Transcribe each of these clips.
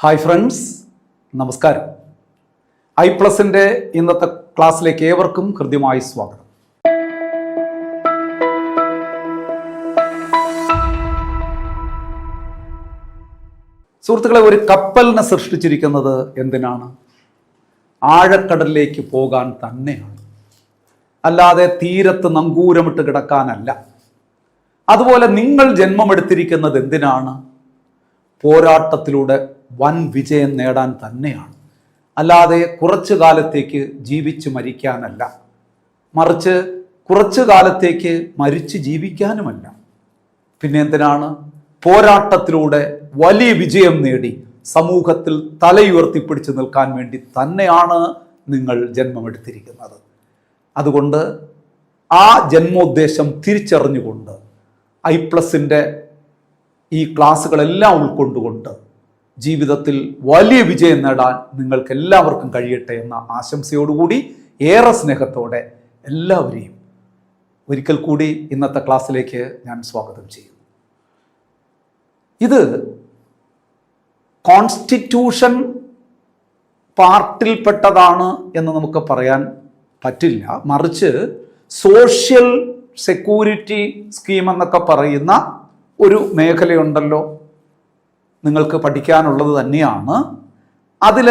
Hi friends, നമസ്കാരം. ഐ+ന്റെ ഇന്നത്തെ ക്ലാസ്സിലേക്ക് ഏവർക്കും ഹൃദ്യമായി സ്വാഗതം. സുഹൃത്തുക്കളെ, ഒരു കപ്പലിനെ സൃഷ്ടിച്ചിരിക്കുന്നത് എന്തിനാണ്? ആഴക്കടലിലേക്ക് പോകാൻ തന്നെയാണ്, അല്ലാതെ തീരത്ത് നങ്കൂരമിട്ട് കിടക്കാനല്ല. അതുപോലെ നിങ്ങൾ ജന്മമെടുത്തിരിക്കുന്നത് എന്തിനാണ്? പോരാട്ടത്തിലൂടെ വൻ വിജയം നേടാൻ തന്നെയാണ്, അല്ലാതെ കുറച്ചു കാലത്തേക്ക് ജീവിച്ച് മരിക്കാനല്ല, മറിച്ച് കുറച്ചു കാലത്തേക്ക് മരിച്ച് ജീവിക്കാനുമല്ല. പിന്നെ എന്തിനാണ്? പോരാട്ടത്തിലൂടെ വലിയ വിജയം നേടി സമൂഹത്തിൽ തലയുയർത്തിപ്പിടിച്ച് നിൽക്കാൻ വേണ്ടി തന്നെയാണ് നിങ്ങൾ ജന്മമെടുത്തിരിക്കുന്നത്. അതുകൊണ്ട് ആ ജന്മോദ്ദേശം തിരിച്ചറിഞ്ഞുകൊണ്ട് ഐ+ന്റെ ഈ ക്ലാസ്സുകളെല്ലാം ഉൾക്കൊണ്ടുകൊണ്ട് ജീവിതത്തിൽ വലിയ വിജയം നേടാൻ നിങ്ങൾക്ക് എല്ലാവർക്കും കഴിയട്ടെ എന്ന ആശംസയോടുകൂടി ഏറെ സ്നേഹത്തോടെ എല്ലാവരെയും ഒരിക്കൽ കൂടി ഇന്നത്തെ ക്ലാസ്സിലേക്ക് ഞാൻ സ്വാഗതം ചെയ്യുന്നു. ഇത് കോൺസ്റ്റിറ്റ്യൂഷൻ പാർട്ടിൽപ്പെട്ടതാണ് എന്ന് നമുക്ക് പറയാൻ പറ്റില്ല, മറിച്ച് സോഷ്യൽ സെക്യൂരിറ്റി സ്കീം എന്നൊക്കെ പറയുന്ന ഒരു മേഖലയുണ്ടല്ലോ, നിങ്ങൾക്ക് പഠിക്കാനുള്ളത് തന്നെയാണ്. അതിൽ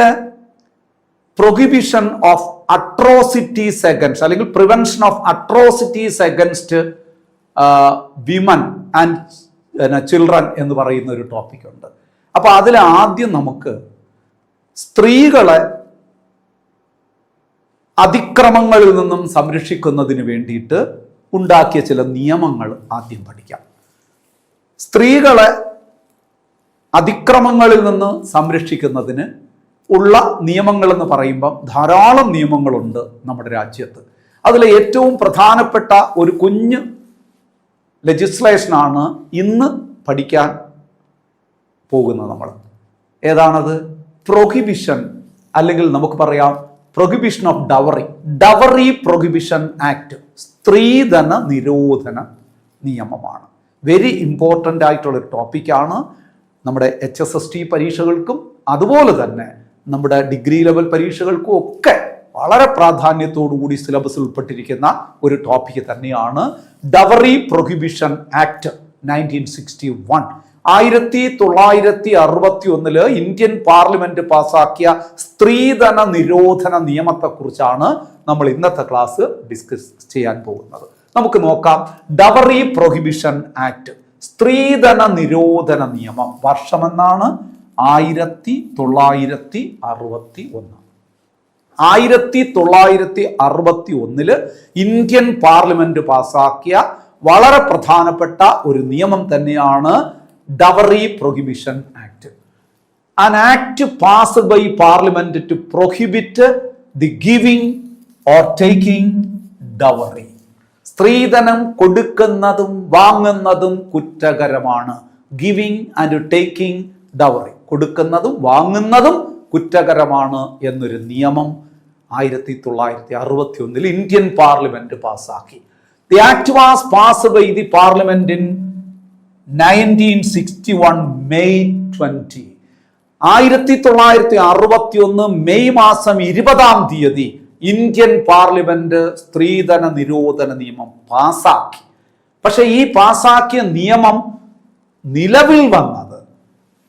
പ്രൊഹിബിഷൻ ഓഫ് അട്രോസിറ്റീസ് അഗൻസ്റ്റ് അല്ലെങ്കിൽ prevention of atrocities against women and children എന്ന് പറയുന്ന ഒരു ടോപ്പിക് ഉണ്ട്. അപ്പൊ അതിൽ ആദ്യം നമുക്ക് സ്ത്രീകളെ അതിക്രമങ്ങളിൽ നിന്നും സംരക്ഷിക്കുന്നതിന് വേണ്ടിയിട്ട് ഉണ്ടാക്കിയ ചില നിയമങ്ങൾ ആദ്യം പഠിക്കാം. സ്ത്രീകളെ അതിക്രമങ്ങളിൽ നിന്ന് സംരക്ഷിക്കുന്നതിന് ഉള്ള നിയമങ്ങൾ എന്ന് പറയുമ്പം ധാരാളം നിയമങ്ങളുണ്ട് നമ്മുടെ രാജ്യത്ത്. അതിൽ ഏറ്റവും പ്രധാനപ്പെട്ട ഒരു കുഞ്ഞ് ലെജിസ്ലേഷനാണ് ഇന്ന് പഠിക്കാൻ പോകുന്നത് നമ്മൾ. ഏതാണത്? പ്രൊഹിബിഷൻ, അല്ലെങ്കിൽ നമുക്ക് പറയാം prohibition of dowry prohibition act, സ്ത്രീധന നിരോധന നിയമമാണ്. വെരി ഇമ്പോർട്ടൻ്റ് ആയിട്ടുള്ളൊരു ടോപ്പിക്കാണ്. നമ്മുടെ HSST പരീക്ഷകൾക്കും അതുപോലെ തന്നെ നമ്മുടെ ഡിഗ്രി ലെവൽ പരീക്ഷകൾക്കും ഒക്കെ വളരെ പ്രാധാന്യത്തോടു കൂടി സിലബസിൽ ഉൾപ്പെട്ടിരിക്കുന്ന ഒരു ടോപ്പിക്ക് തന്നെയാണ് dowry prohibition act 1961. 1961 Indian parliament പാസാക്കിയ സ്ത്രീധന നിരോധന നിയമത്തെക്കുറിച്ചാണ് നമ്മൾ ഇന്നത്തെ ക്ലാസ് ഡിസ്കസ് ചെയ്യാൻ പോകുന്നത്. നമുക്ക് നോക്കാം. ഡവറി പ്രൊഹിബിഷൻ ആക്ട്, സ്ത്രീധന നിരോധന നിയമം, വർഷമെന്നാണ് 1961. 1961 ഇന്ത്യൻ പാർലമെന്റ് പാസാക്കിയ വളരെ പ്രധാനപ്പെട്ട ഒരു നിയമം തന്നെയാണ് dowry prohibition act. An act passed by parliament to prohibit the giving or taking dowry. സ്ത്രീധനം കൊടുക്കുന്നതും വാങ്ങുന്നതും കുറ്റകരമാണ്. ഗിവിംഗ് ആൻഡ് ടേക്കിംഗ് ഡവറി, കൊടുക്കുന്നതും വാങ്ങുന്നതും കുറ്റകരമാണ് എന്നൊരു നിയമം 1961 ഇന്ത്യൻ പാർലമെന്റ് പാസാക്കി. The act was passed by the parliament in 1961 May 20. 1961 May മാസം 20 ഇന്ത്യൻ പാർലമെന്റ് സ്ത്രീധന നിരോധന നിയമം പാസാക്കി. പക്ഷെ ഈ പാസാക്കിയ നിയമം നിലവിൽ വന്നത്,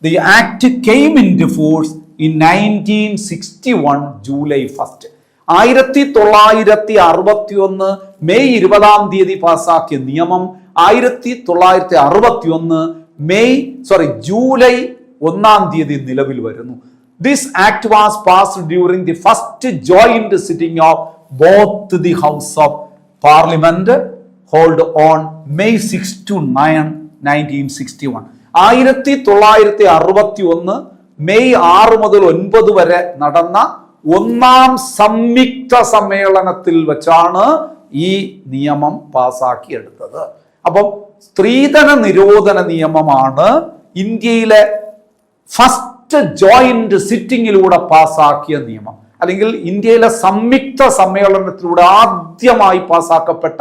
the act came into force in 1961 July 1. 1961 May 20 പാസാക്കിയ നിയമം 1961 ജൂലൈ 1 നിലവിൽ വരുന്നു. This act was passed during the first joint sitting of both the House of Parliament held on May 6 to 9, 1961. 1961 May 6 മുതൽ 9 വരെ നടന്ന ഒന്നാം സംയുക്ത സമ്മേളനത്തിൽ വെച്ചാണ് ഈ നിയമം പാസാക്കിയെടുത്തത്. അപ്പം സ്ത്രീധന നിരോധന നിയമമാണ് ഇന്ത്യയിലെ ഫസ്റ്റ് ജോയിന്റ് സിറ്റിംഗിലൂടെ പാസാക്കിയ നിയമം, അല്ലെങ്കിൽ ഇന്ത്യയിലെ സംയുക്ത സമ്മേളനത്തിലൂടെ ആദ്യമായി പാസാക്കപ്പെട്ട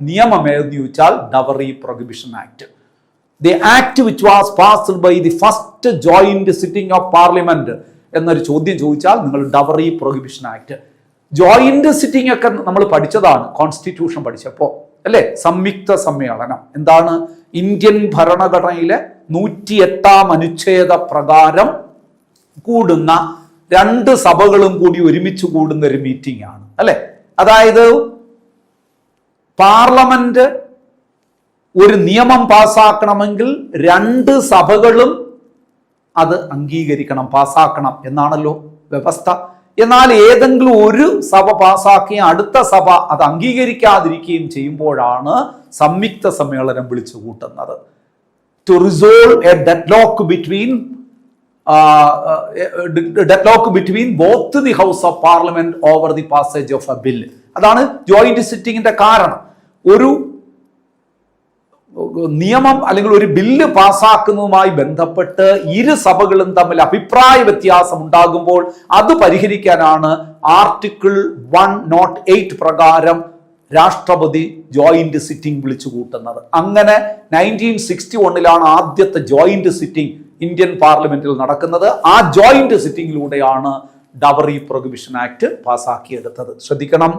നിയമം ഏതെന്ന് ചോദിച്ചാൽ dowry prohibition act. The act which was passed by the first joint sitting of parliament എന്നൊരു ചോദ്യം ചോദിച്ചാൽ നിങ്ങൾ dowry prohibition act. Joint sitting ഒക്കെ നമ്മൾ പഠിച്ചതാണ് കോൺസ്റ്റിറ്റ്യൂഷൻ പഠിച്ചപ്പോൾ അല്ലെ. സംയുക്ത സമ്മേളനം എന്താണ്? ഇന്ത്യൻ ഭരണഘടനയിലെ 108-ാം അനുച്ഛേദ പ്രകാരം കൂടുന്ന രണ്ട് സഭകളും കൂടി ഒരുമിച്ച് കൂടുന്ന ഒരു മീറ്റിംഗ് ആണ് അല്ലെ. അതായത് പാർലമെന്റ് ഒരു നിയമം പാസ്സാക്കണമെങ്കിൽ രണ്ട് സഭകളും അത് അംഗീകരിക്കണം, പാസ്സാക്കണം എന്നാണല്ലോ വ്യവസ്ഥ. എന്നാൽ ഏതെങ്കിലും ഒരു സഭ പാസ്സാക്കുകയും അടുത്ത സഭ അത് അംഗീകരിക്കാതിരിക്കുകയും ചെയ്യുമ്പോഴാണ് സംയുക്ത സമ്മേളനം വിളിച്ചു കൂട്ടുന്നത്. To resolve a deadlock between both the house of parliament over the passage of a bill. അതാണ് ജോയിന്റ് സിറ്റിംഗിന്റെ കാരണം. ഒരു നിയമം അല്ലെങ്കിൽ ഒരു ബില്ല് പാസ്സാക്കുന്നതുമായി ബന്ധപ്പെട്ട് ഇരു സഭകളും തമ്മിൽ അഭിപ്രായ വ്യത്യാസം ഉണ്ടാകുമ്പോൾ അത് പരിഹരിക്കാനാണ് ആർട്ടിക്കിൾ 108 പ്രകാരം രാഷ്ട്രപതി ജോയിന്റ് സിറ്റിംഗ് വിളിച്ചു കൂട്ടുന്നത്. അങ്ങനെ 1961 ആദ്യത്തെ ജോയിന്റ് സിറ്റിംഗ് ഇന്ത്യൻ പാർലമെന്റിൽ നടക്കുന്നത്. ആ ജോയിന്റ് സിറ്റിംഗിലൂടെയാണ് ഡവറി പ്രൊഹിബിഷൻ ആക്ട് പാസ്സാക്കിയെടുത്തത്. ശ്രദ്ധിക്കണം,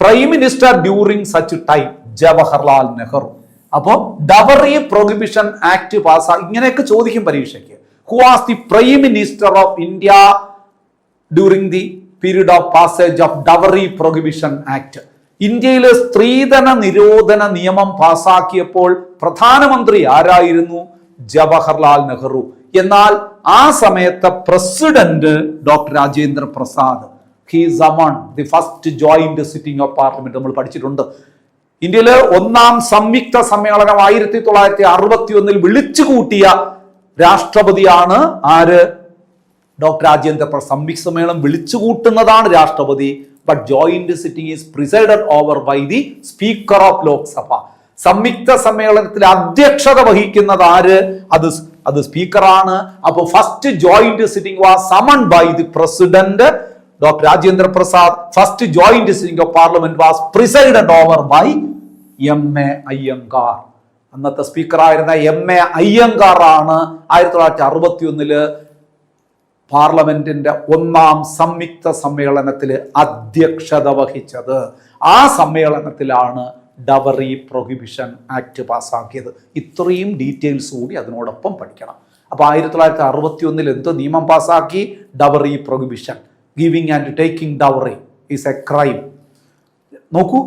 prime minister during such time Jawaharlal Nehru. അപ്പോ ഡവറി പ്രൊഹിബിഷൻ ആക്ട് പാസ്സാക്കി ഇങ്ങനെയൊക്കെ ചോദിക്കും പരീക്ഷയ്ക്ക്. Who was the prime minister of India during the period of passage of dowry prohibition act? ഇന്ത്യയിലെ സ്ത്രീധന നിരോധന നിയമം പാസാക്കിയപ്പോൾ പ്രധാനമന്ത്രി ആരായിരുന്നു? ജവഹർലാൽ നെഹ്റു. എന്നാൽ ആ സമയത്തെ president doctor Rajendra Prasad. He someone the first joint sitting of parliament. നമ്മൾ പഠിച്ചിട്ടുണ്ട്. ഇന്ത്യയിലെ ഒന്നാം സംയുക്ത സമ്മേളനം 1961 വിളിച്ചു കൂട്ടിയ രാഷ്ട്രപതിയാണ് ആര്? ഡോക്ടർ രാജേന്ദ്ര പ്രസാദ്. സംയുക്ത സമ്മേളനം വിളിച്ചു കൂട്ടുന്നതാണ് രാഷ്ട്രപതി. But joint sitting is presided over by the speaker of Lok Sabha. സംയുക്ത സമ്മേളനത്തിൽ അധ്യക്ഷത വഹിക്കുന്നത് ആര്? അത് സ്പീക്കറാണ്. അപ്പൊ first joint sitting was summon by the president doctor Rajendra Prasad. First joint sitting of parliament was presided over by M.A. Ayyangar. അന്നത്തെ സ്പീക്കറായിരുന്ന M.A. അയ്യങ്കാർ ആണ് 1961 പാർലമെന്റിന്റെ ഒന്നാം സംയുക്ത സമ്മേളനത്തിൽ അധ്യക്ഷത വഹിച്ചത്. ആ സമ്മേളനത്തിലാണ് ഡവറി പ്രൊഹിബിഷൻ ആക്ട് പാസ്സാക്കിയത്. ഇത്രയും ഡീറ്റെയിൽസ് കൂടി അതിനോടൊപ്പം പഠിക്കണം. അപ്പൊ 1961 എന്ത് നിയമം പാസ്സാക്കി? Dowry prohibition. Giving and taking dowry is A crime. നോക്കൂ,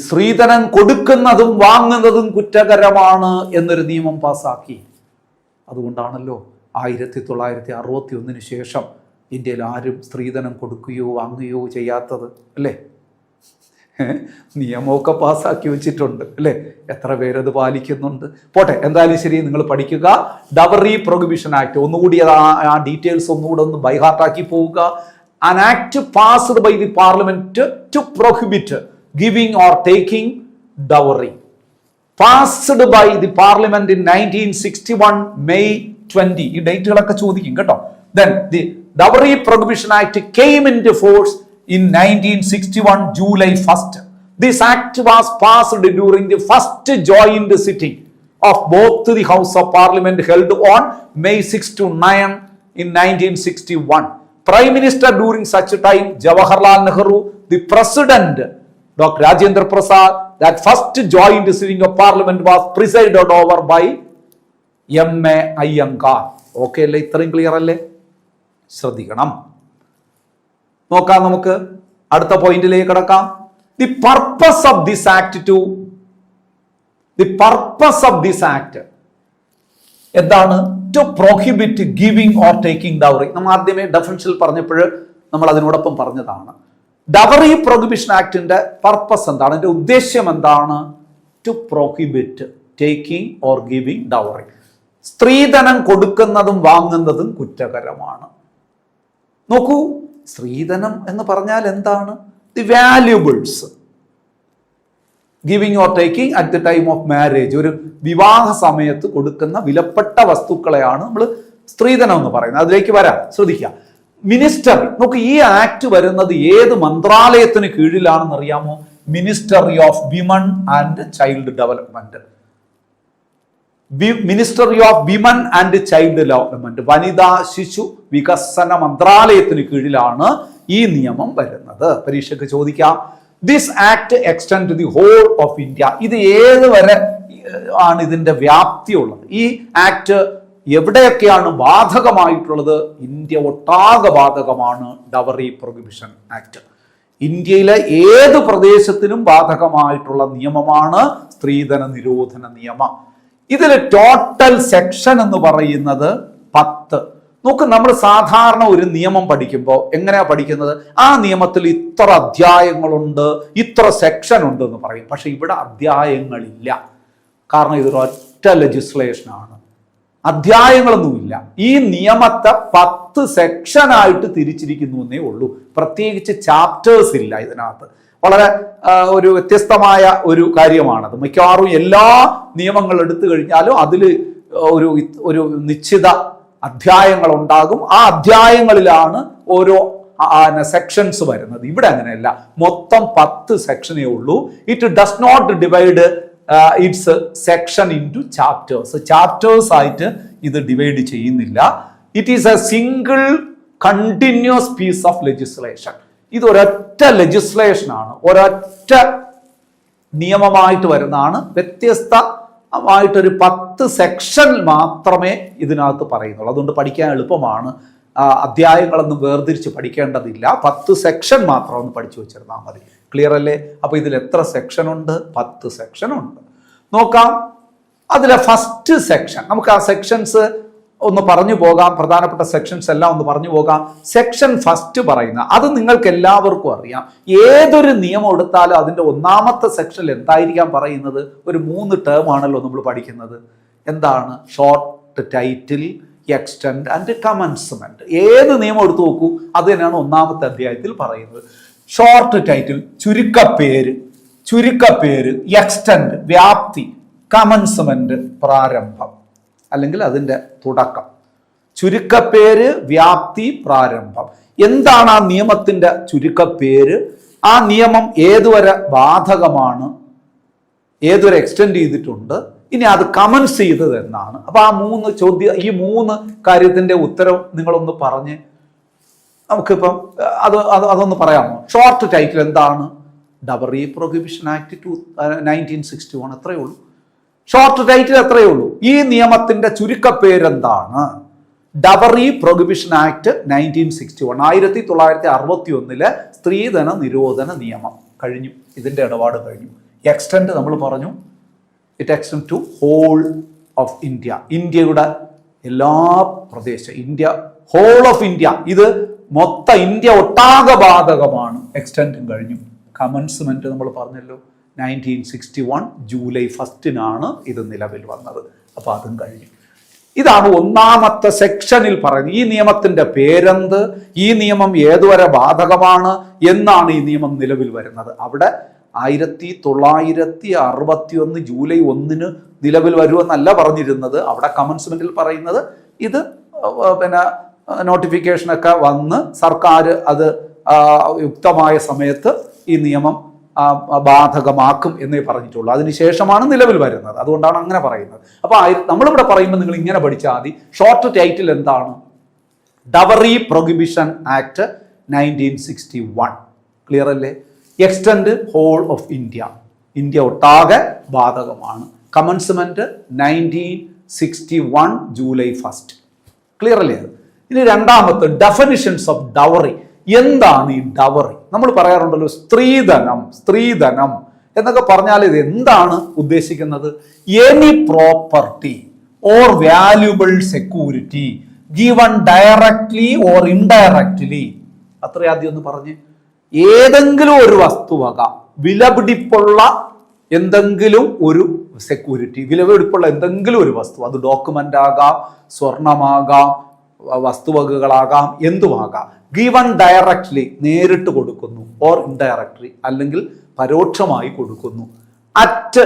സ്ത്രീധനം കൊടുക്കുന്നതും വാങ്ങുന്നതും കുറ്റകരമാണ് എന്നൊരു നിയമം പാസ്സാക്കി. അതുകൊണ്ടാണല്ലോ 1961 ശേഷം ഇന്ത്യയിൽ ആരും സ്ത്രീധനം കൊടുക്കുകയോ വാങ്ങുകയോ ചെയ്യാത്തത് അല്ലേ. നിയമമൊക്കെ പാസ്സാക്കി വെച്ചിട്ടുണ്ട് അല്ലേ. എത്ര പേരത് പാലിക്കുന്നുണ്ട്? പോട്ടെ, എന്തായാലും ശരി, നിങ്ങൾ പഠിക്കുക ഡവറി പ്രൊഹിബിഷൻ ആക്ട്. ഒന്നുകൂടി ആ ഡീറ്റെയിൽസ് ഒന്നുകൂടെ ഒന്ന് ബൈഹാർട്ടാക്കി പോവുക. An act passed by the parliament to prohibit giving or taking dowry. Passed by the parliament in 1961 May 20. ഈ ഡേറ്റുകളൊക്കെ ചോദിക്കും കേട്ടോ. Then the Dowry Prohibition Act came into force in 1961 July 1st. This act was passed during the first joint sitting of both the House of Parliament held on May 6 to 9 in 1961. Prime Minister during such time Jawaharlal Nehru, the President Dr. Rajendra Prasad. That first joint sitting of Parliament was presided over by M.A. Iyengar. Okay അല്ലേ? ഇത്രയും clear അല്ലേ? ശ്രദ്ധിക്കണം. നോക്കാം, നമുക്ക് അടുത്ത പോയിന്റിലേക്ക് കടക്കാം. The purpose of this act എന്താണ്? To prohibit giving or taking dowry. നമ്മൾ ആദ്യമേ ഡെഫിനിഷനിൽ പറഞ്ഞപ്പോൾ നമ്മൾ അതിനോടൊപ്പം പറഞ്ഞതാണ്. ഡവറി പ്രൊഹിബിഷൻ ആക്ടിന്റെ പർപ്പസ് എന്താണ്? അതിന്റെ ഉദ്ദേശ്യം എന്താണ്? To prohibit taking or giving dowry. സ്ത്രീധനം കൊടുക്കുന്നതും വാങ്ങുന്നതും കുറ്റകരമാണ്. നോക്കൂ, സ്ത്രീധനം എന്ന് പറഞ്ഞാൽ എന്താണ്? The valuables giving or taking at the time of marriage. ഒരു വിവാഹ സമയത്ത് കൊടുക്കുന്ന വിലപ്പെട്ട വസ്തുക്കളെയാണ് നമ്മൾ സ്ത്രീധനം എന്ന് പറയുന്നത്. അതിലേക്ക് വരാം, ശ്രദ്ധിക്കുക. മിനിസ്റ്റർ, നോക്ക്, ഈ ആക്ട് വരുന്നത് ഏത് മന്ത്രാലയത്തിന് കീഴിലാണെന്ന് അറിയാമോ? Ministry of women and child development. Ministry of women and child development, വനിതാ ശിശു വികസന മന്ത്രാലയത്തിന് കീഴിലാണ് ഈ നിയമം വരുന്നത്. പരീക്ഷയ്ക്ക് ചോദിക്കാം, this act extend to the whole of India. ഇത് ഏത് വരെ ആണ് ഇതിന്റെ വ്യാപ്തി ഉള്ളത്? ഈ ആക്ട് എവിടെയൊക്കെയാണ് ബാധകമായിട്ടുള്ളത്? ഇന്ത്യ ഒട്ടാകെ ബാധകമാണ് ഡവറി പ്രൊഹിബിഷൻ ആക്ട്. ഇന്ത്യയിലെ ഏത് പ്രദേശത്തിനും ബാധകമായിട്ടുള്ള നിയമമാണ് സ്ത്രീധന നിരോധന നിയമം. ഇതിൽ ടോട്ടൽ സെക്ഷൻ എന്ന് പറയുന്നത് 10. നോക്ക്, നമ്മൾ സാധാരണ ഒരു നിയമം പഠിക്കുമ്പോൾ എങ്ങനെയാ പഠിക്കുന്നത്? ആ നിയമത്തിൽ ഇത്ര അധ്യായങ്ങളുണ്ട്, ഇത്ര സെക്ഷൻ ഉണ്ട് എന്ന് പറയും. പക്ഷെ ഇവിടെ അധ്യായങ്ങളില്ല. കാരണം ഇതൊരു ഒറ്റ ലെജിസ്ലേഷനാണ്, അധ്യായങ്ങളൊന്നുമില്ല. ഈ നിയമത്തെ 10 സെക്ഷനായിട്ട് തിരിച്ചിരിക്കുന്നു എന്നേ ഉള്ളൂ. പ്രത്യേകിച്ച് ചാപ്റ്റേഴ്സ് ഇല്ല ഇതിനകത്ത്. വളരെ ഒരു വ്യത്യസ്തമായ ഒരു കാര്യമാണത്. മിക്കവാറും എല്ലാ നിയമങ്ങൾ എടുത്തു കഴിഞ്ഞാലും അതിൽ ഒരു നിശ്ചിത അധ്യായങ്ങൾ ഉണ്ടാകും. ആ അധ്യായങ്ങളിലാണ് ഓരോ സെക്ഷൻസ് വരുന്നത്. ഇവിടെ അങ്ങനെയല്ല, മൊത്തം 10 സെക്ഷനേ ഉള്ളൂ. It does not divide its section into chapters. Chapters ആയിട്ട് ഇത് ഡിവൈഡ് ചെയ്യുന്നില്ല. It is a single continuous piece of legislation. ഇത് ഒരൊറ്റ ലെജിസ്ലേഷനാണ്, ഒരൊറ്റ നിയമമായിട്ട് വരുന്നതാണ്. വ്യത്യസ്തമായിട്ടൊരു 10 സെക്ഷൻ മാത്രമേ ഇതിനകത്ത് പറയുന്നുള്ളൂ. അതുകൊണ്ട് പഠിക്കാൻ എളുപ്പമാണ്. അധ്യായങ്ങളൊന്നും വേർതിരിച്ച് പഠിക്കേണ്ടതില്ല. 10 സെക്ഷൻ മാത്രം ഒന്ന് പഠിച്ചു വെച്ചിരുന്നാൽ മതി. ക്ലിയർ അല്ലേ? അപ്പൊ ഇതിൽ എത്ര സെക്ഷൻ ഉണ്ട്? 10 സെക്ഷൻ ഉണ്ട്. നോക്കാം, അതിലെ ഫസ്റ്റ് സെക്ഷൻ, നമുക്ക് ആ സെക്ഷൻസ് ഒന്ന് പറഞ്ഞു പോകാം. പ്രധാനപ്പെട്ട സെക്ഷൻസ് എല്ലാം ഒന്ന് പറഞ്ഞു പോകാം. സെക്ഷൻ ഫസ്റ്റ് പറയുന്ന അത് നിങ്ങൾക്ക് എല്ലാവർക്കും അറിയാം. ഏതൊരു നിയമം എടുത്താലും അതിന്റെ ഒന്നാമത്തെ സെക്ഷനിൽ എന്തായിരിക്കാം പറയുന്നത്? ഒരു 3 ടേം ആണല്ലോ നമ്മൾ പഠിക്കുന്നത്. എന്താണ്? Short title, extend and commencement. ഏത് നിയമം എടുത്തു നോക്കൂ, അത് തന്നെയാണ് ഒന്നാമത്തെ അധ്യായത്തിൽ പറയുന്നത്. ഷോർട്ട് ടൈറ്റിൽ ചുരുക്കപ്പേര്, എക്സ്റ്റെൻഡ് വ്യാപ്തി, കമൻസ്മെന്റ് പ്രാരംഭം അല്ലെങ്കിൽ അതിൻ്റെ തുടക്കം. ചുരുക്കപ്പേര്, വ്യാപ്തി, പ്രാരംഭം. എന്താണ് ആ നിയമത്തിന്റെ ചുരുക്കപ്പേര്? ആ നിയമം ഏതുവരെ ബാധകമാണ്, ഏതുവരെ എക്സ്റ്റെൻഡ് ചെയ്തിട്ടുണ്ട്, ഇനി അത് കമൻസ് ചെയ്തത് എന്നാണ്. അപ്പൊ ആ 3 ചോദ്യം, ഈ 3 കാര്യത്തിന്റെ ഉത്തരം നിങ്ങളൊന്ന് പറഞ്ഞ് നമുക്കിപ്പം അതൊന്ന് പറയാമോ? ഷോർട്ട് ടൈറ്റിൽ എന്താണ്? Dowry prohibition act 1961. അത്രയേ ഉള്ളൂ. ഷോർട്ട് ടൈറ്റിൽ അത്രയേ ഉള്ളൂ. ഈ നിയമത്തിന്റെ ചുരുക്കപ്പേരെന്താണ്? ഡവറി പ്രൊഹിബിഷൻ ആക്ട് 1961, 1961 സ്ത്രീധന നിരോധന നിയമം കഴിഞ്ഞു. ഇതിന്റെ ഇടപാട് കഴിഞ്ഞു. എക്സ്റ്റെൻഡ് നമ്മൾ പറഞ്ഞു, it extend to whole of India. ഇന്ത്യയുടെ എല്ലാ പ്രദേശം, ഇന്ത്യ, ഹോൾ ഓഫ് ഇന്ത്യ, ഇത് മൊത്തം ഇന്ത്യ ഒട്ടാകെ ബാധകമാണ്. എക്സ്റ്റെൻഡും കഴിഞ്ഞു. കമൻസ്മെന്റ് നമ്മൾ പറഞ്ഞല്ലോ, 1961 ജൂലൈ 1 ഇത് നിലവിൽ വന്നത്. അപ്പൊ അതും കഴിഞ്ഞു. ഇതാണ് ഒന്നാമത്തെ സെക്ഷനിൽ പറയുന്നത്. ഈ നിയമത്തിന്റെ പേരെന്ത്, ഈ നിയമം ഏതുവരെ ബാധകമാണ് എന്നാണ് ഈ നിയമം നിലവിൽ വരുന്നത്. അവിടെ 1961 ജൂലൈ 1 നിലവിൽ വരുമെന്നല്ല പറഞ്ഞിരുന്നത്. അവിടെ കമൻസ്മെന്റിൽ പറയുന്നത് ഇത് പിന്നെ നോട്ടിഫിക്കേഷനൊക്കെ വന്ന് സർക്കാർ അത് യുക്തമായ സമയത്ത് ഈ നിയമം ബാധകമാക്കും എന്നേ പറഞ്ഞിട്ടുള്ളൂ. അതിനുശേഷമാണ് നിലവിൽ വരുന്നത്. അതുകൊണ്ടാണ് അങ്ങനെ പറയുന്നത്. അപ്പൊ നമ്മളിവിടെ പറയുമ്പോൾ നിങ്ങൾ ഇങ്ങനെ പഠിച്ചാൽ മതി. ഷോർട്ട് ടൈറ്റിൽ എന്താണ്? Dowry prohibition act 1961. ക്ലിയർ അല്ലേ? Extend whole of India, India ഒട്ടാകെ ബാധകമാണ്. Commencement 1961 July 1. ക്ലിയർ അല്ലേ? ഇനി രണ്ടാമത്തെ ഡെഫിനിഷൻസ് ഓഫ് ഡവറി. എന്താണ് ഈ ഡവറി? നമ്മൾ പറയാറുണ്ടല്ലോ സ്ത്രീധനം എന്നൊക്കെ പറഞ്ഞാൽ ഇത് എന്താണ് ഉദ്ദേശിക്കുന്നത്? Any property or valuable security given directly or indirectly. അത്ര ആദ്യം ഒന്ന് പറഞ്ഞ്, ഏതെങ്കിലും ഒരു വസ്തുവക, വിലപിടിപ്പുള്ള എന്തെങ്കിലും ഒരു സെക്യൂരിറ്റി, വിലപിടിപ്പുള്ള എന്തെങ്കിലും ഒരു വസ്തു, അത് ഡോക്യുമെന്റ് ആകാം, സ്വർണമാകാം, വസ്തുവകകളാകാം, എന്തുമാകാം. ഗിവൺ ഡയറക്ട്ലി നേരിട്ട് കൊടുക്കുന്നു, ഓർ ഇൻഡയറക്ട്ലി അല്ലെങ്കിൽ പരോക്ഷമായി കൊടുക്കുന്നു. At,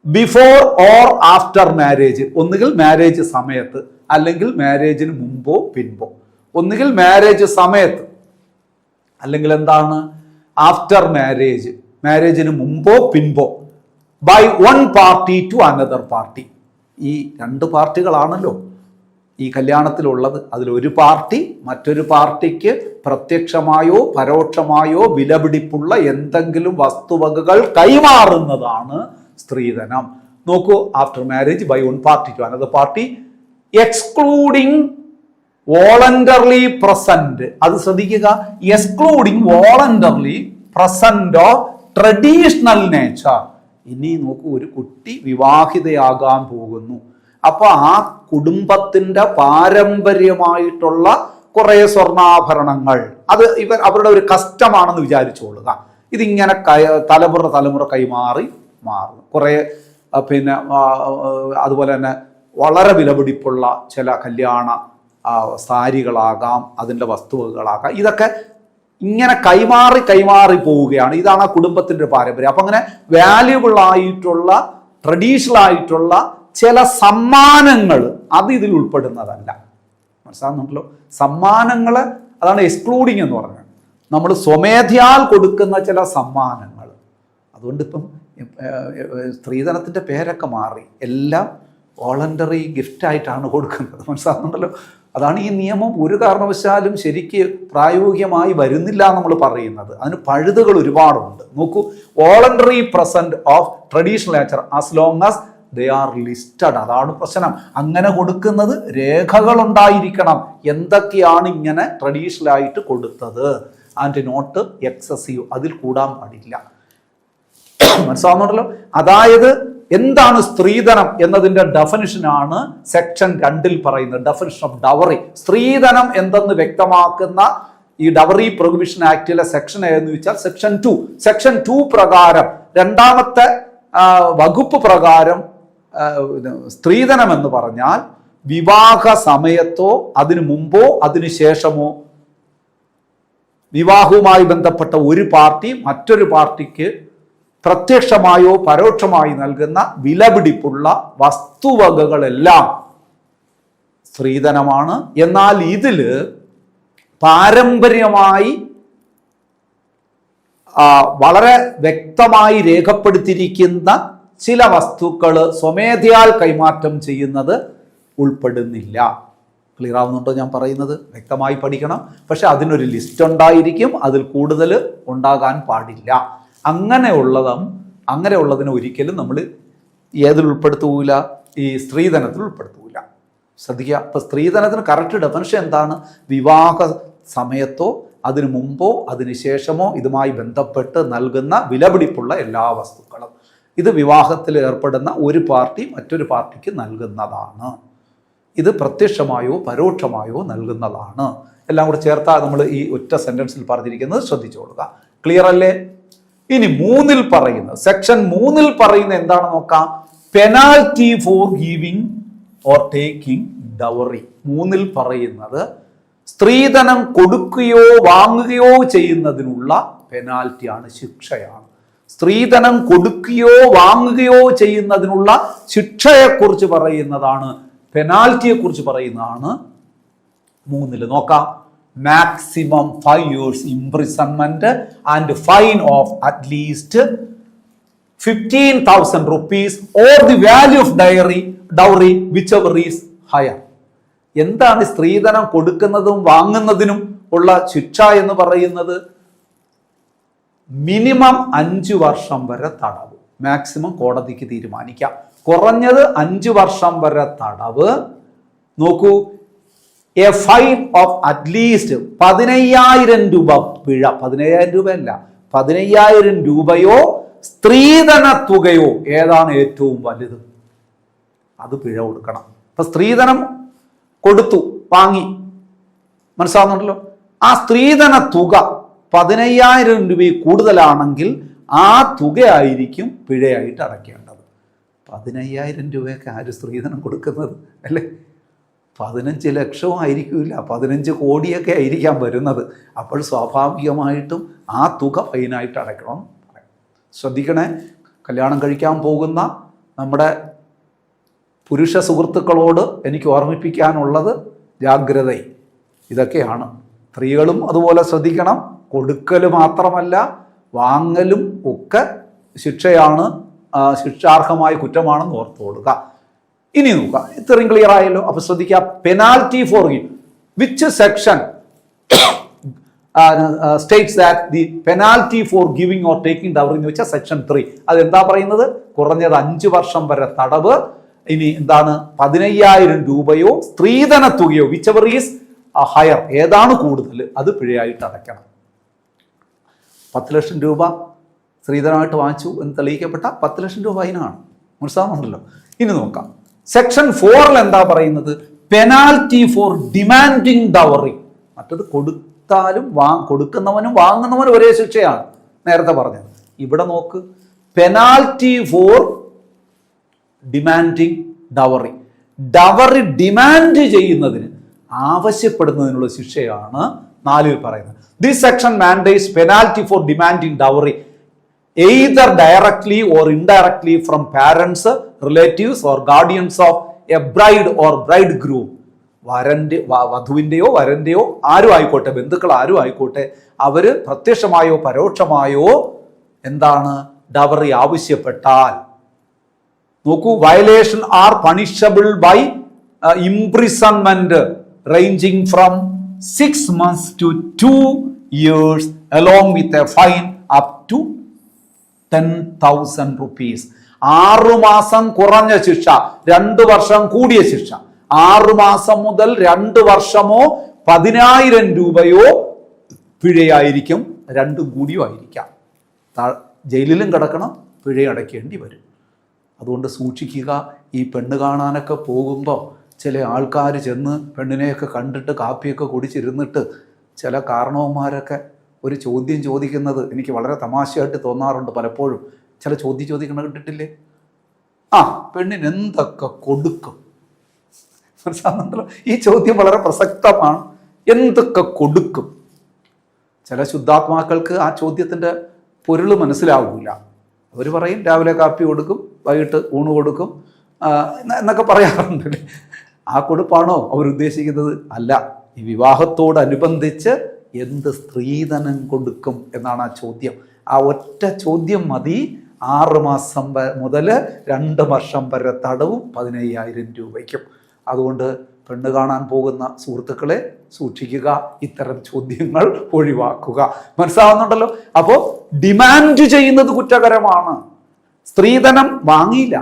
before or after marriage, ഒന്നുകിൽ മാരേജ് സമയത്ത് അല്ലെങ്കിൽ മാരേജിന് മുമ്പോ പിൻപോ. ഒന്നുകിൽ മാരേജ് സമയത്ത് അല്ലെങ്കിൽ എന്താണ് ആഫ്റ്റർ മാരേജ്, മാരേജിന് മുമ്പോ പിൻപോ. By one party to another party, ഈ രണ്ട് പാർട്ടികളാണല്ലോ ഈ കല്യാണത്തിലുള്ളത്. അതിലൊരു പാർട്ടി മറ്റൊരു പാർട്ടിക്ക് പ്രത്യക്ഷമായോ പരോക്ഷമായോ വിലപിടിപ്പുള്ള എന്തെങ്കിലും വസ്തുവകകൾ കൈമാറുന്നതാണ് സ്ത്രീധനം. നോക്കൂ, after marriage by one party to another party excluding voluntarily present. അത് ശ്രദ്ധിക്കുക, excluding voluntarily present of traditional nature. ഇനി നോക്കൂ, ഒരു കുട്ടി വിവാഹിതയാകാൻ പോകുന്നു. അപ്പൊ ആ കുടുംബത്തിന്റെ പാരമ്പര്യമായിട്ടുള്ള കുറെ സ്വർണ്ണാഭരണങ്ങൾ, അത് അവരുടെ ഒരു കസ്റ്റമാണെന്ന് വിചാരിച്ചോളുക. ഇതിങ്ങനെ തലമുറ കൈമാറി മാറും. കുറെ പിന്നെ അതുപോലെ തന്നെ വളരെ വിലപിടിപ്പുള്ള ചില കല്യാണ സാരികളാകാം, അതിൻ്റെ വസ്തുവകളാകാം. ഇതൊക്കെ ഇങ്ങനെ കൈമാറി പോവുകയാണ്. ഇതാണ് ആ കുടുംബത്തിൻ്റെ ഒരു പാരമ്പര്യം. അപ്പം അങ്ങനെ വാല്യുബിൾ ആയിട്ടുള്ള ട്രഡീഷണൽ ആയിട്ടുള്ള ചില സമ്മാനങ്ങൾ അത് ഇതിൽ ഉൾപ്പെടുന്നതല്ല. മനസ്സിലാകുന്നുണ്ടല്ലോ? സമ്മാനങ്ങൾ അതാണ് എക്സ്ക്ലൂഡിങ് എന്ന് പറഞ്ഞത്. നമ്മൾ സ്വമേധയാൽ കൊടുക്കുന്ന ചില സമ്മാനങ്ങൾ. അതുകൊണ്ട് ഇപ്പം സ്ത്രീധനത്തിൻ്റെ പേരൊക്കെ മാറി, എല്ലാം വോളണ്ടറി ഗിഫ്റ്റായിട്ടാണ് കൊടുക്കുന്നത്. മനസ്സിലാകുന്നുണ്ടല്ലോ? അതാണ് ഈ നിയമം ഒരു കാരണവശാലും ശരിക്ക് പ്രായോഗികമായി വരുന്നില്ല നമ്മൾ പറയുന്നത്. അതിന് പഴുതുകൾ ഒരുപാടുണ്ട്. നോക്കൂ, voluntary present of traditional nature as long as they are listed. അതാണ് പ്രശ്നം. അങ്ങനെ കൊടുക്കുന്നത് രേഖകൾ ഉണ്ടായിരിക്കണം, എന്തൊക്കെയാണ് ഇങ്ങനെ ട്രഡീഷണൽ ആയിട്ട് കൊടുത്തത്, ആൻഡ് നോട്ട് എക്സസീവ്, അതിൽ കൂടാൻ പാടില്ല. മനസ്സിലാവുന്നുണ്ടല്ലോ? അതായത് എന്താണ് സ്ത്രീധനം എന്നതിന്റെ ഡെഫിനിഷനാണ് സെക്ഷൻ 2 പറയുന്നത്. Definition of dowry. സ്ത്രീധനം എന്തെന്ന് വ്യക്തമാക്കുന്ന ഈ ഡവറി പ്രൊഹിബിഷൻ ആക്ടിലെ സെക്ഷൻ ഏതെന്ന് വെച്ചാൽ സെക്ഷൻ 2. സെക്ഷൻ 2 പ്രകാരം, രണ്ടാമത്തെ വകുപ്പ് പ്രകാരം സ്ത്രീധനം എന്ന് പറഞ്ഞാൽ വിവാഹ സമയത്തോ അതിനു മുമ്പോ അതിനു ശേഷമോ വിവാഹവുമായി ബന്ധപ്പെട്ട ഒരു പാർട്ടി മറ്റൊരു പാർട്ടിക്ക് പ്രത്യക്ഷമായോ പരോക്ഷമായി നൽകുന്ന വിലപിടിപ്പുള്ള വസ്തുവകകളെല്ലാം സ്ത്രീധനമാണ്. എന്നാൽ ഇതില് പാരമ്പര്യമായി വളരെ വ്യക്തമായി രേഖപ്പെടുത്തിയിരിക്കുന്ന ചില വസ്തുക്കൾ സ്വമേധയാൽ കൈമാറ്റം ചെയ്യുന്നത് ഉൾപ്പെടുന്നില്ല. ക്ലിയർ ആവുന്നുണ്ടോ ഞാൻ പറയുന്നത്? വ്യക്തമായി പഠിക്കണം. പക്ഷെ അതിനൊരു ലിസ്റ്റ് ഉണ്ടായിരിക്കും, അതിൽ കൂടുതൽ ഉണ്ടാകാൻ പാടില്ല. അങ്ങനെയുള്ളതിനെ ഒരിക്കലും നമ്മൾ ഏതിൽ ഉൾപ്പെടുത്തൂല? ഈ സ്ത്രീധനത്തിൽ ഉൾപ്പെടുത്തൂല. ശ്രദ്ധിക്കുക. അപ്പൊ സ്ത്രീധനത്തിന് കറക്റ്റ് ഡെഫിനിഷൻ എന്താണ്? വിവാഹ സമയത്തോ അതിനു മുമ്പോ അതിനു ശേഷമോ ഇതുമായി ബന്ധപ്പെട്ട് നൽകുന്ന വിലപിടിപ്പുള്ള എല്ലാ വസ്തുക്കളും. ഇത് വിവാഹത്തിൽ ഏർപ്പെടുന്ന ഒരു പാർട്ടി മറ്റൊരു പാർട്ടിക്ക് നൽകുന്നതാണ്. ഇത് പ്രത്യക്ഷമായോ പരോക്ഷമായോ നൽകുന്നതാണ്. എല്ലാം കൂടെ ചേർത്താ നമ്മൾ ഈ ഒറ്റ സെന്റൻസിൽ പറഞ്ഞിരിക്കുന്നത് ശ്രദ്ധിച്ചോളുക. ക്ലിയർ അല്ലേ? ഇനി 3 പറയുന്നത്, സെക്ഷൻ 3 പറയുന്നത് എന്താണ് നോക്കാം. Penalty for giving or taking dowry. 3 പറയുന്നത് സ്ത്രീധനം കൊടുക്കുകയോ വാങ്ങുകയോ ചെയ്യുന്നതിനുള്ള പെനാൽറ്റിയാണ്, ശിക്ഷയാണ്. സ്ത്രീധനം കൊടുക്കുകയോ വാങ്ങുകയോ ചെയ്യുന്നതിനുള്ള ശിക്ഷയെക്കുറിച്ച് പറയുന്നതാണ്, പെനാൽറ്റിയെക്കുറിച്ച് പറയുന്നതാണ് 3. നോക്കാം. maximum 5 years imprisonment and fine of at least 15,000 rupees or the value of dowry whichever is higher. എന്താണ് സ്ത്രീധനം കൊടുക്കുന്നതും വാങ്ങുന്നതിനും ഉള്ള ശിക്ഷ എന്ന് പറയുന്നത്? മിനിമം 5 വർഷം വരെ തടവ്. മാക്സിമം കോടതിക്ക് തീരുമാനിക്കാം. കുറഞ്ഞത് 5 വർഷം വരെ തടവ്. നോക്കൂ, എ ഫൈൻ ഓഫ് അറ്റ്ലീസ്റ്റ് 15,000 രൂപ പിഴ. 15,000 രൂപയല്ല, 15,000 രൂപയോ സ്ത്രീധന തുകയോ ഏതാണ് ഏറ്റവും വലുത് അത് പിഴ കൊടുക്കണം. അപ്പൊ സ്ത്രീധനം കൊടുത്തു, വാങ്ങി, മനസ്സിലാവുന്നുണ്ടല്ലോ? ആ സ്ത്രീധന തുക 15,000 രൂപയിൽ കൂടുതലാണെങ്കിൽ ആ തുകയായിരിക്കും പിഴയായിട്ട് അടയ്ക്കേണ്ടത്. 15,000 രൂപയൊക്കെ ആര് സ്ത്രീധനം കൊടുക്കുന്നത് അല്ലേ? 15 ലക്ഷവും ആയിരിക്കില്ല, 15 കോടിയൊക്കെ ആയിരിക്കാം വരുന്നത്. അപ്പോൾ സ്വാഭാവികമായിട്ടും ആ തുക ഫൈനായിട്ട് അടയ്ക്കണം. ശ്രദ്ധിക്കണേ. കല്യാണം കഴിക്കാൻ പോകുന്ന നമ്മുടെ പുരുഷ സുഹൃത്തുക്കളോട് എനിക്ക് ഓർമ്മിപ്പിക്കാനുള്ളത് ജാഗ്രത ഇതൊക്കെയാണ്. സ്ത്രീകളും അതുപോലെ ശ്രദ്ധിക്കണം. കൊടുക്കൽ മാത്രമല്ല വാങ്ങലും ഒക്കെ ശിക്ഷയാണ്, ശിക്ഷാർഹമായ കുറ്റമാണെന്ന് ഓർത്തുകൊള്ളുക. ഇനി നോക്കാം, ഇത്രയും ക്ലിയർ ആയല്ലോ. അപ്പൊ ശ്രദ്ധിക്കുക, penalty for which section states that the penalty for giving or taking dowry എന്ന് വെച്ചാൽ സെക്ഷൻ 3. അതെന്താ പറയുന്നത്? കുറഞ്ഞത് 5 വർഷം വരെ തടവ്, ഇനി എന്താണ് 15,000 രൂപയോ സ്ത്രീധന തുകയോ, whichever is ഹയർ, ഏതാണ് കൂടുതൽ അത് പിഴയായിട്ട് അടയ്ക്കണം. 10 ലക്ഷം രൂപ സ്ത്രീധനമായിട്ട് വാങ്ങിച്ചു എന്ന് തെളിയിക്കപ്പെട്ട 10 ലക്ഷം രൂപ ഫൈനാണ്. മനസ്സിലാവുന്നുണ്ടല്ലോ. ഇനി നോക്കാം, സെക്ഷൻ 4 എന്താ പറയുന്നത്? Penalty for demanding dowry. മറ്റത് കൊടുത്താലും കൊടുക്കുന്നവനും വാങ്ങുന്നവനും ഒരേ ശിക്ഷയാണ്, നേരത്തെ പറഞ്ഞത്. ഇവിടെ നോക്ക്, penalty for demanding dowry. Dowry demand ചെയ്യുന്നതിന്, ആവശ്യപ്പെടുന്നതിനുള്ള ശിക്ഷയാണ് 4 പറയുന്നത്. This section mandates penalty for demanding dowry either directly or indirectly from parents, relatives or guardians of a bride or bridegroom. വധുവിൻ്റെയോ വരൻ്റെയോ ആരും ആയിക്കോട്ടെ, ബന്ധുക്കൾ ആരും ആയിക്കോട്ടെ, അവര് പ്രത്യക്ഷമായോ പരോക്ഷമായോ എന്താണ് ഡവറി ആവശ്യപ്പെട്ടാൽ, നോക്കൂ, violation are punishable by imprisonment ranging from 6 months to 2 years along with a fine up to 10,000 rupees. 6 മാസം കുറഞ്ഞ ശിക്ഷ, 2 വർഷം കൂടിയ ശിക്ഷ. 6 മാസം മുതൽ 2 വർഷമോ 10,000 രൂപയോ പിഴയായിരിക്കും, 2 കൂടിയോ ആയിരിക്കാം. ജയിലിലും കിടക്കണം, പിഴയടയ്ക്കേണ്ടി വരും. അതുകൊണ്ട് സൂക്ഷിക്കുക. ഈ പെണ്ണ് കാണാനൊക്കെ പോകുമ്പോൾ ചില ആൾക്കാർ ചെന്ന് പെണ്ണിനെയൊക്കെ കണ്ടിട്ട് കാപ്പിയൊക്കെ കുടിച്ചിരുന്നിട്ട് ചില കാരണവന്മാരൊക്കെ ഒരു ചോദ്യം ചോദിക്കുന്നത് എനിക്ക് വളരെ തമാശയായിട്ട് തോന്നാറുണ്ട് പലപ്പോഴും. ചില ചോദ്യം ചോദിക്കണം കിട്ടിട്ടില്ലേ? പെണ്ണിന് എന്തൊക്കെ കൊടുക്കും? മനസ്സിലാകുന്നുണ്ടല്ലോ, ഈ ചോദ്യം വളരെ പ്രസക്തമാണ്. എന്തൊക്കെ കൊടുക്കും? ചില ശുദ്ധാത്മാക്കൾക്ക് ആ ചോദ്യത്തിൻ്റെ പൊരുൾ മനസ്സിലാവില്ല. അവർ പറയും രാവിലെ കാപ്പി കൊടുക്കും, വൈകിട്ട് ഊണ് കൊടുക്കും എന്നൊക്കെ പറയാറുണ്ടല്ലേ. ആ കൊടുപ്പാണോ അവരുദ്ദേശിക്കുന്നത്? അല്ല. ഈ വിവാഹത്തോടനുബന്ധിച്ച് എന്ത് സ്ത്രീധനം കൊടുക്കും എന്നാണ് ആ ചോദ്യം. ആ ഒറ്റ ചോദ്യം മതി 6 മാസം മുതൽ 2 വർഷം വരെ തടവും 15,000 രൂപയ്ക്കും. അതുകൊണ്ട് പെണ്ണ് കാണാൻ പോകുന്ന സുഹൃത്തുക്കളെ സൂക്ഷിക്കുക, ഇത്തരം ചോദ്യങ്ങൾ ഒഴിവാക്കുക. മനസ്സിലാവുന്നുണ്ടല്ലോ. അപ്പോൾ ഡിമാൻഡ് ചെയ്യുന്നത് കുറ്റകരമാണ്. സ്ത്രീധനം വാങ്ങിയില്ല,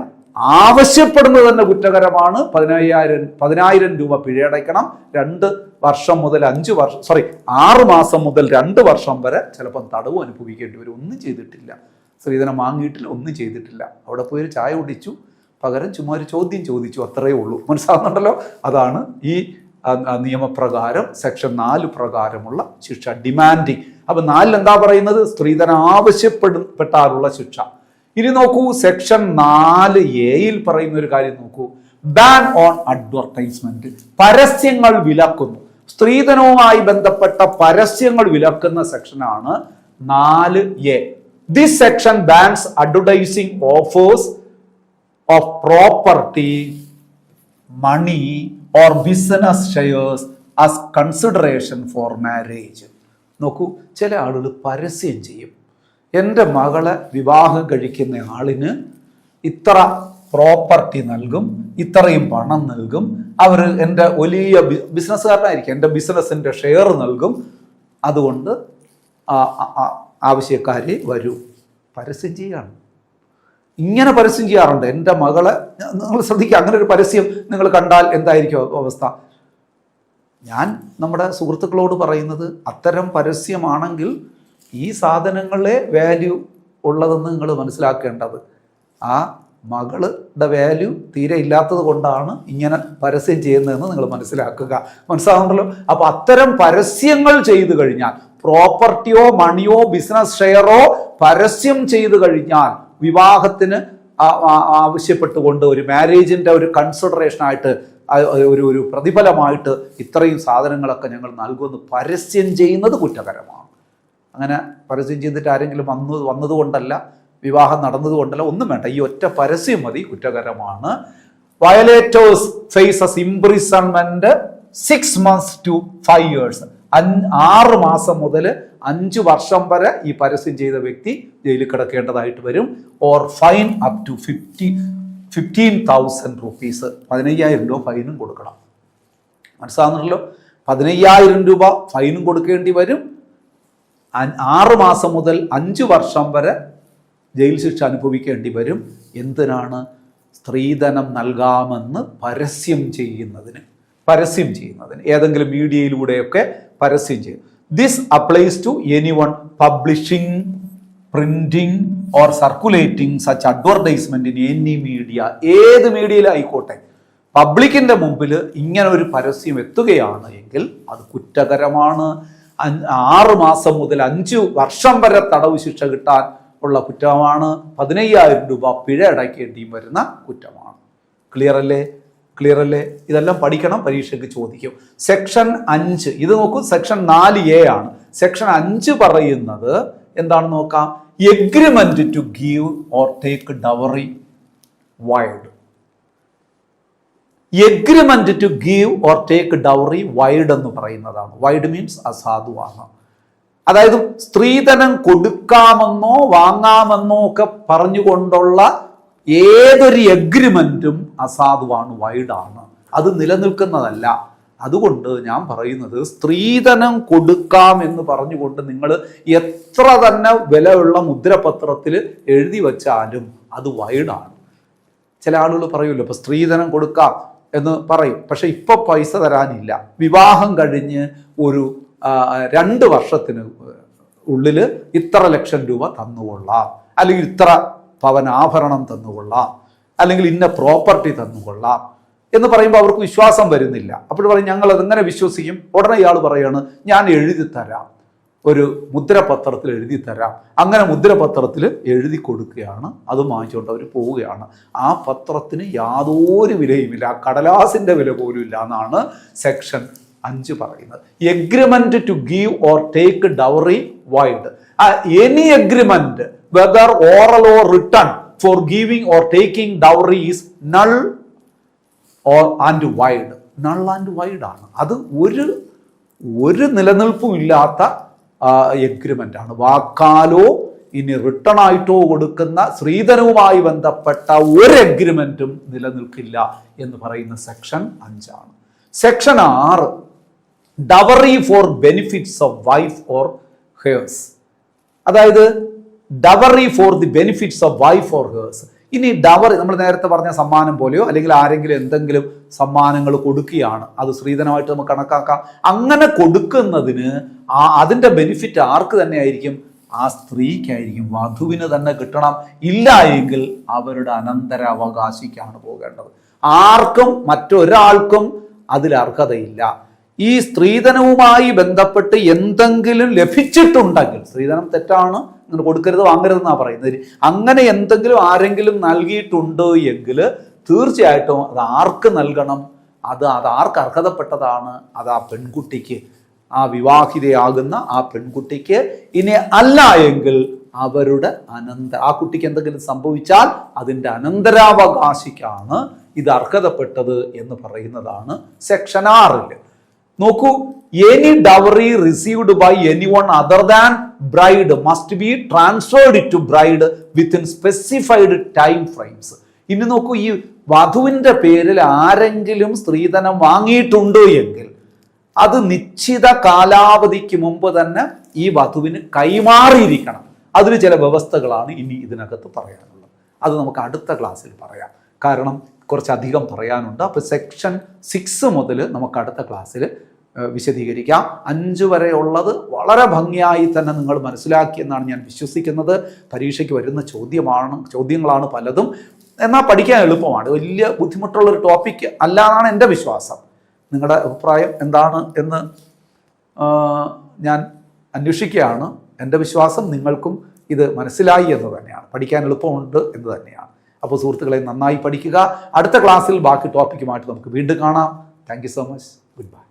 ആവശ്യപ്പെടുന്നത് തന്നെ കുറ്റകരമാണ്. 10,000 രൂപ പിഴയടയ്ക്കണം. 2 വർഷം മുതൽ 6 മാസം മുതൽ 2 വർഷം വരെ ചിലപ്പം തടവും അനുഭവിക്കേണ്ടി വരും. ഒന്നും ചെയ്തിട്ടില്ല, സ്ത്രീധനം വാങ്ങിയിട്ടില്ല, ഒന്നും ചെയ്തിട്ടില്ല. അവിടെ പോയി ഒരു ചായ കുടിച്ചു, പകരം ചുമ്മാ ഒരു ചോദ്യം ചോദിച്ചു, അത്രയേ ഉള്ളൂ. മനസ്സിലാവുന്നുണ്ടല്ലോ. അതാണ് ഈ നിയമപ്രകാരം സെക്ഷൻ 4 പ്രകാരമുള്ള ശിക്ഷ, ഡിമാൻഡിങ്. അപ്പൊ 4 എന്താ പറയുന്നത്? സ്ത്രീധനം ആവശ്യപ്പെട്ടാലുള്ള ശിക്ഷ. ഇനി നോക്കൂ, സെക്ഷൻ 4A പറയുന്ന ഒരു കാര്യം നോക്കൂ, ബാൻ ഓൺ അഡ്വർടൈസ്മെന്റ്. പരസ്യങ്ങൾ വിലക്കുന്നു. സ്ത്രീധനവുമായി ബന്ധപ്പെട്ട പരസ്യങ്ങൾ വിലക്കുന്ന സെക്ഷനാണ് 4A. This section bans advertising offers of property, money or business shares as consideration for marriage. നോക്കൂ, ചില ആളുകൾ പരസ്യം ചെയ്യും, എൻ്റെ മകളെ വിവാഹം കഴിക്കുന്ന ആളിന് ഇത്ര പ്രോപ്പർട്ടി നൽകും, ഇത്രയും പണം നൽകും, അവർ എൻ്റെ വലിയ ബിസിനസ്സുകാരനായിരിക്കും, എൻ്റെ ബിസിനസ്സിൻ്റെ ഷെയർ നൽകും, അതുകൊണ്ട് ആവശ്യക്കാരെ വരൂ. പരസ്യം ചെയ്യുകയാണ്. ഇങ്ങനെ പരസ്യം ചെയ്യാറുണ്ട്. എൻ്റെ മകളെ, നിങ്ങൾ ശ്രദ്ധിക്കുക, അങ്ങനെ ഒരു പരസ്യം നിങ്ങൾ കണ്ടാൽ എന്തായിരിക്കും അവസ്ഥ? ഞാൻ നമ്മുടെ സുഹൃത്തുക്കളോട് പറയുന്നത്, അത്തരം പരസ്യമാണെങ്കിൽ ഈ സാധനങ്ങളെ വാല്യൂ ഉള്ളതെന്ന് നിങ്ങൾ മനസ്സിലാക്കേണ്ടത്. ആ മകളുടെ വാല്യൂ തീരെ ഇല്ലാത്തത് കൊണ്ടാണ് ഇങ്ങനെ പരസ്യം ചെയ്യുന്നതെന്ന് നിങ്ങൾ മനസ്സിലാക്കുക. മനസ്സിലാകുന്നുണ്ടല്ലോ. അപ്പൊ അത്തരം പരസ്യങ്ങൾ ചെയ്തു കഴിഞ്ഞാൽ, പ്രോപ്പർട്ടിയോ മണിയോ ബിസിനസ് ഷെയറോ പരസ്യം ചെയ്തു കഴിഞ്ഞാൽ, വിവാഹത്തിന് ആവശ്യപ്പെട്ടുകൊണ്ട് ഒരു മാരേജിന്റെ ഒരു കൺസിഡറേഷനായിട്ട്, ഒരു പ്രതിഫലമായിട്ട് ഇത്രയും സാധനങ്ങളൊക്കെ ഞങ്ങൾ നൽകുമെന്ന് പരസ്യം ചെയ്യുന്നത് കുറ്റകരമാണ്. അങ്ങനെ പരസ്യം ചെയ്തിട്ട് ആരെങ്കിലും വന്നതുകൊണ്ടല്ല, വിവാഹം നടന്നതുകൊണ്ടല്ല, ഒന്നും വേണ്ട. ഈ ഒറ്റ പരസ്യം മതി, കുറ്റകരമാണ്. Violators faces imprisonment 6 months to 5 years. 6 മാസം മുതൽ 5 വർഷം വരെ ഈ പരസ്യം ചെയ്ത വ്യക്തി ജയിലിൽ കിടക്കേണ്ടതായിട്ട് വരും. Or fine up to 15,000 rupees, 15,000 രൂപ ഫൈനും കൊടുക്കണം. മനസ്സിലാകുന്നുണ്ടല്ലോ? 15,000 രൂപ ഫൈനും കൊടുക്കേണ്ടി വരും. 6 മാസം മുതൽ 5 വർഷം വരെ ജയിൽ ശിക്ഷ അനുഭവിക്കേണ്ടി വരും. എന്തിനാണ്? സ്ത്രീധനം നൽകാമെന്ന് പരസ്യം ചെയ്യുന്നതിന്. ഏതെങ്കിലും മീഡിയയിലൂടെയൊക്കെ പരസ്യം ചെയ്യും. This applies to anyone publishing, printing or circulating such advertisement in any media. ഏത് മീഡിയയിലായിക്കോട്ടെ, പബ്ലിക്കിന്റെ മുമ്പിൽ ഇങ്ങനെ ഒരു പരസ്യം എത്തുകയാണ് എങ്കിൽ അത് കുറ്റകരമാണ്. 6 മാസം മുതൽ 5 വർഷം വരെ തടവ് ശിക്ഷ കിട്ടാൻ ഉള്ള കുറ്റമാണ്. 15,000 രൂപ പിഴ അടയ്ക്കേണ്ടിയും വരുന്ന കുറ്റമാണ്. ക്ലിയർ അല്ലേ? ഇതെല്ലാം പഠിക്കണം, പരീക്ഷയ്ക്ക് ചോദിക്കും. സെക്ഷൻ 5 ഇത് നോക്കൂ, സെക്ഷൻ 4A ആണ്. സെക്ഷൻ 5 പറയുന്നത് എന്താണെന്ന് നോക്കാം. Agreement to give or take dowry void. Agreement to give or take dowry void എന്ന് പറയുന്നതാണ്. വൈഡ് മീൻസ് അസാധുവാണ്. അതായത് സ്ത്രീധനം കൊടുക്കാമെന്നോ വാങ്ങാമെന്നോ ഒക്കെ പറഞ്ഞുകൊണ്ടുള്ള ഏതൊരു എഗ്രിമെന്റും അസാധുവാണ്, വൈഡാണ്. അത് നിലനിൽക്കുന്നതല്ല. അതുകൊണ്ട് ഞാൻ പറയുന്നത്, സ്ത്രീധനം കൊടുക്കാം എന്ന് പറഞ്ഞുകൊണ്ട് നിങ്ങൾ എത്ര തന്നെ വിലയുള്ള മുദ്രപത്രത്തിൽ എഴുതി വച്ചാലും അത് വൈഡാണ്. ചില ആളുകൾ പറയുമല്ലോ, ഇപ്പൊ സ്ത്രീധനം കൊടുക്കാം എന്ന് പറയും, പക്ഷെ ഇപ്പൊ പൈസ തരാനില്ല. വിവാഹം കഴിഞ്ഞ് ഒരു 2 വർഷത്തിന് ഉള്ളിൽ ഇത്ര ലക്ഷം രൂപ തന്നുകൊള്ളാം, അല്ലെങ്കിൽ ഇത്ര പവൻ ആഭരണം തന്നുകൊള്ളാം, അല്ലെങ്കിൽ ഇന്ന പ്രോപ്പർട്ടി തന്നുകൊള്ളാം എന്ന് പറയുമ്പോൾ അവർക്ക് വിശ്വാസം വരുന്നില്ല. അപ്പോൾ പറയും ഞങ്ങൾ അതെങ്ങനെ വിശ്വസിക്കും? ഉടനെ ഇയാൾ പറയാണ് ഞാൻ എഴുതി തരാം, ഒരു മുദ്രപത്രത്തിൽ എഴുതി തരാം. അങ്ങനെ മുദ്രപത്രത്തിൽ എഴുതി കൊടുക്കുകയാണ്. അത് വാങ്ങിച്ചുകൊണ്ട് അവർ പോവുകയാണ്. ആ പത്രത്തിന് യാതൊരു വിലയുമില്ല, ആ കടലാസിന്റെ വില പോലും ഇല്ല എന്നാണ് സെക്ഷൻ 5 പറയുന്നത്. Agreement to give or take dowry void. Any agreement whether oral or written for giving or taking dowry is null and void. Null and void ആണ്. അത് ഒരു നിലനിൽപ്പും ഇല്ലാത്ത എഗ്രിമെന്റ് ആണ്. വാക്കാലോ ഇനി റിട്ടേൺ ആയിട്ടോ കൊടുക്കുന്ന സ്ത്രീധനവുമായി ബന്ധപ്പെട്ട ഒരു എഗ്രിമെന്റും നിലനിൽക്കില്ല എന്ന് പറയുന്ന സെക്ഷൻ 5 ആണ്. Section 6 dowry for benefits of wife or heirs. അതായത് dowry for the benefits of wife or heirs. ഇനി ഡവറി നമ്മൾ നേരത്തെ പറഞ്ഞ സമ്മാനം പോലെയോ അല്ലെങ്കിൽ ആരെങ്കിലും എന്തെങ്കിലും സമ്മാനങ്ങൾ കൊടുക്കുകയാണ്, അത് സ്ത്രീധനമായിട്ട് നമുക്ക് കണക്കാക്കാം. അങ്ങനെ കൊടുക്കുന്നതിന് അതിന്റെ ബെനിഫിറ്റ് ആർക്ക് തന്നെ ആയിരിക്കും? ആ സ്ത്രീക്കായിരിക്കും, വധുവിന് തന്നെ കിട്ടണം. ഇല്ല എങ്കിൽ അവരുടെ അനന്തരാവകാശിക്കാണ് പോകേണ്ടത്. ആർക്കും മറ്റൊരാൾക്കും അതിൽ അർഹതയില്ല. ഈ സ്ത്രീധനവുമായി ബന്ധപ്പെട്ട് എന്തെങ്കിലും ലഭിച്ചിട്ടുണ്ടെങ്കിൽ, സ്ത്രീധനം തെറ്റാണ്, അങ്ങനെ കൊടുക്കരുത് വാങ്ങരുതെന്നാണ് പറയുന്നത്. അങ്ങനെ എന്തെങ്കിലും ആരെങ്കിലും നൽകിയിട്ടുണ്ട് എങ്കിൽ തീർച്ചയായിട്ടും അത് ആർക്ക് നൽകണം? അത് ആർക്ക് അർഹതപ്പെട്ടതാണ്? അത് ആ പെൺകുട്ടിക്ക്, ആ വിവാഹിതയാകുന്ന ആ പെൺകുട്ടിക്ക്. ഇനി അല്ല എങ്കിൽ അവരുടെ ആ കുട്ടിക്ക് എന്തെങ്കിലും സംഭവിച്ചാൽ അതിൻ്റെ അനന്തരാവകാശിക്കാണ് ഇത് അർഹതപ്പെട്ടത് എന്ന് പറയുന്നതാണ് സെക്ഷൻ 6. നോക്കൂ, any dowry received by anyone other than bride must be transferred to bride within specified time frames. ഇനി നോക്കൂ, ഈ വധുവിന്റെ പേരിൽ ആരെങ്കിലും സ്ത്രീധനം വാങ്ങിയിട്ടുണ്ട് എങ്കിൽ അത് നിശ്ചിത കാലാവധിക്ക് മുമ്പ് തന്നെ ഈ വധുവിന് കൈമാറിയിരിക്കണം. അതിന് ചില വ്യവസ്ഥകളാണ് ഇനി ഇതിനകത്ത് പറയാനുള്ളത്. അത് നമുക്ക് അടുത്ത ക്ലാസ്സിൽ പറയാം, കാരണം കുറച്ചധികം പറയാനുണ്ട്. അപ്പോൾ സെക്ഷൻ 6 മുതൽ നമുക്ക് അടുത്ത ക്ലാസ്സിൽ വിശദീകരിക്കാം. 5 വരെ ഉള്ളത് വളരെ ഭംഗിയായി തന്നെ നിങ്ങൾ മനസ്സിലാക്കിയെന്നാണ് ഞാൻ വിശ്വസിക്കുന്നത്. പരീക്ഷയ്ക്ക് വരുന്ന ചോദ്യങ്ങളാണ് പലതും, എന്നാൽ പഠിക്കാൻ എളുപ്പമാണ്. വലിയ ബുദ്ധിമുട്ടുള്ളൊരു ടോപ്പിക് അല്ല എന്നാണ് എൻ്റെ വിശ്വാസം. നിങ്ങളുടെ അഭിപ്രായം എന്താണ് എന്ന് ഞാൻ അന്വേഷിക്കുകയാണ്. എൻ്റെ വിശ്വാസം നിങ്ങൾക്കും ഇത് മനസ്സിലായി എന്ന് തന്നെയാണ്, പഠിക്കാൻ എളുപ്പമുണ്ട് എന്ന് തന്നെയാണ്. അപ്പോൾ സുഹൃത്തുക്കളെ, നന്നായി പഠിക്കുക. അടുത്ത ക്ലാസ്സിൽ ബാക്കി ടോപ്പിക്കുമായിട്ട് നമുക്ക് വീണ്ടും കാണാം. Thank you so much. Good bye.